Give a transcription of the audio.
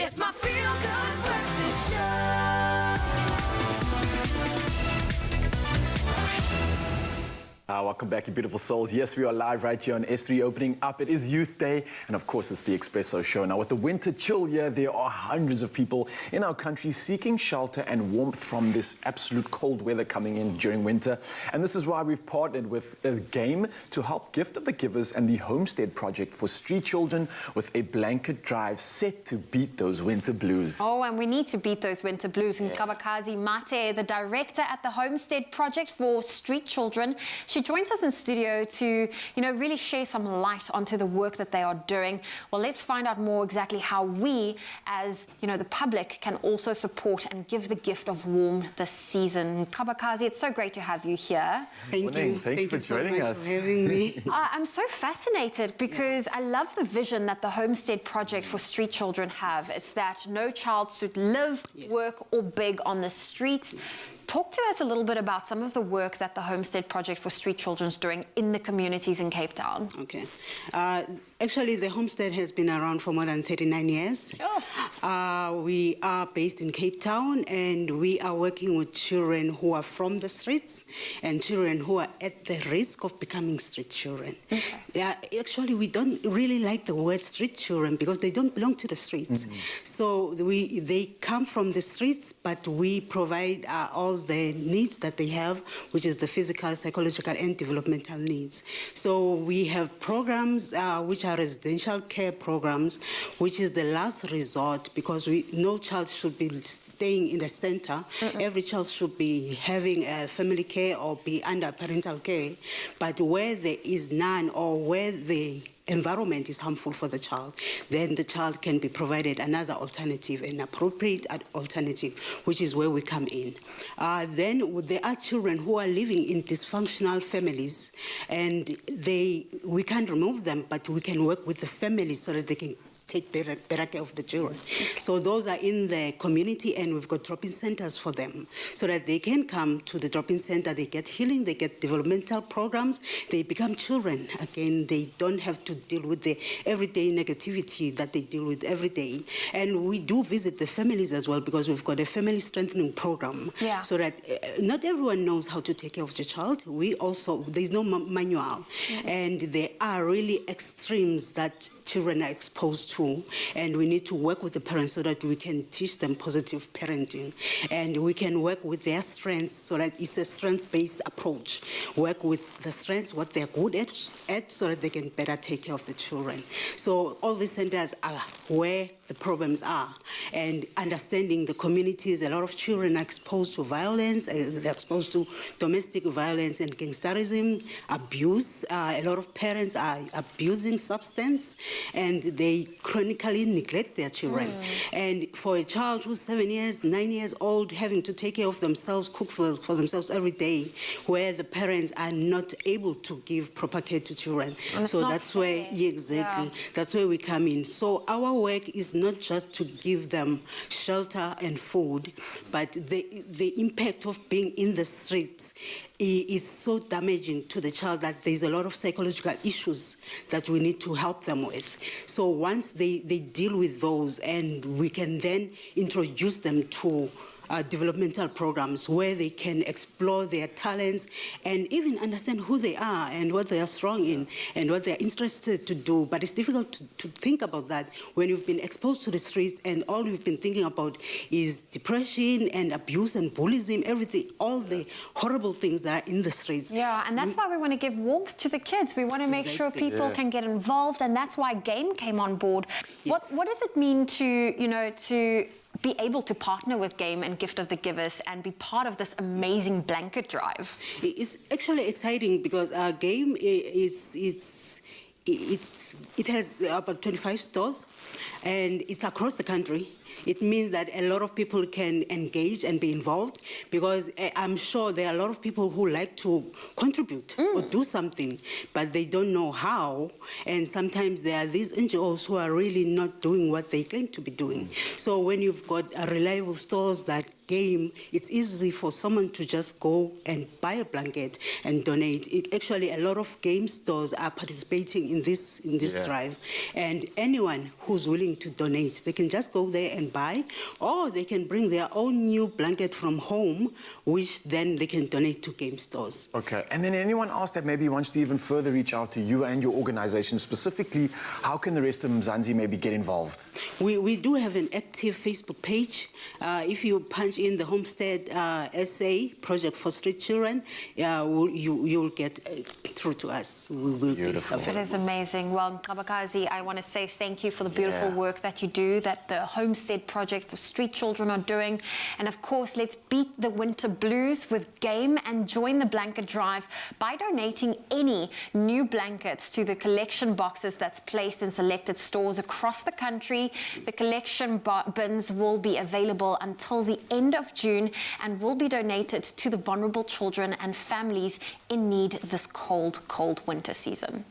It's my feel-good breakfast show. Welcome back, you beautiful souls. Yes, we are live right here on S3 opening up. It is Youth Day, and of course, it's the Espresso Show. Now, with the winter chill here, there are hundreds of people in our country seeking shelter and warmth from this absolute cold weather coming in during winter. And this is why we've partnered with a game to help Gift of the Givers and the Homestead project for street children with a blanket drive set to beat those winter blues. Oh, and we need to beat those winter blues. And Kabakazi Mate, the director at the Homestead project for street children, she joins us in studio to, really share some light onto the work that they are doing. Well, let's find out more exactly how we, as, the public, can also support and give the gift of warmth this season. Kabakazi, it's so great to have you here. Thank you. Thank you for joining us. For having me. I'm so fascinated because I love the vision that the Homestead project for street children have. It's that no child should live, work, or beg on the streets. Talk to us a little bit about some of the work that the Homestead Project for Street Children is doing in the communities in Cape Town. Okay. Actually, the Homestead has been around for more than 39 years. Sure. We are based in Cape Town, and we are working with children who are from the streets and children who are at the risk of becoming street children. Okay. Actually, we don't really like the word street children because they don't belong to the streets. Mm-hmm. So they come from the streets, but we provide all the needs that they have, which is the physical, psychological, and developmental needs. So we have programs which are residential care programs, which is the last resort because no child should be staying in the center. Mm-mm. Every child should be having family care or be under parental care. But where there is none or where the environment is harmful for the child, then the child can be provided another alternative, an appropriate alternative, which is where we come in. Then there are children who are living in dysfunctional families, and we can't remove them, but we can work with the families so that they can take better care of the children. So those are in the community, and we've got drop-in centers for them so that they can come to the drop-in center, they get healing, they get developmental programs, they become children again. They don't have to deal with the everyday negativity that they deal with every day. And we do visit the families as well because we've got a family strengthening program so that not everyone knows how to take care of the child. There's no manual, and there are really extremes that children are exposed to, and we need to work with the parents so that we can teach them positive parenting, and we can work with their strengths so that it's a strength-based approach. Work with the strengths, what they're good at so that they can better take care of the children. So all these centers are where the problems are, and understanding the communities. A lot of children are exposed to violence, they're exposed to domestic violence and gangsterism, abuse. A lot of parents are abusing substance, and they chronically neglect their children. And for a child who's 7 years, 9 years old, having to take care of themselves, cook for themselves every day, where the parents are not able to give proper care to children. So that's where, that's where we come in. So our work is not just to give them shelter and food, but the impact of being in the streets is so damaging to the child that there's a lot of psychological issues that we need to help them with. So once they deal with those, and we can then introduce them to developmental programs where they can explore their talents and even understand who they are and what they are strong in and what they're interested to do. But it's difficult to think about that when you've been exposed to the streets and all you've been thinking about is depression and abuse and bullying, everything, all the horrible things that are in the streets. Yeah, and that's why we want to give warmth to the kids. We want to make sure people can get involved, and that's why GAME came on board. What does it mean to be able to partner with GAME and Gift of the Givers and be part of this amazing blanket drive? It's actually exciting because GAME it has about 25 stores, and it's across the country. It means that a lot of people can engage and be involved because I'm sure there are a lot of people who like to contribute or do something, but they don't know how. And sometimes there are these NGOs who are really not doing what they claim to be doing. So when you've got reliable stores that game, it's easy for someone to just go and buy a blanket and donate. Actually, a lot of game stores are participating in this drive, and anyone who's willing to donate, they can just go there and buy, or they can bring their own new blanket from home, which then they can donate to game stores. Okay, and then anyone else that maybe wants to even further reach out to you and your organization specifically, how can the rest of Mzansi maybe get involved? We do have an active Facebook page. If you punch in the Homestead SA Project for Street Children, you'll get through to us. We will Beautiful. be It available. is amazing. Well, Kabakazi, I want to say thank you for the beautiful work that you do, that the Homestead Project for Street Children are doing. And of course, let's beat the winter blues with game and join the blanket drive by donating any new blankets to the collection boxes that's placed in selected stores across the country. The collection bins will be available until the end of June and will be donated to the vulnerable children and families in need this cold, cold winter season.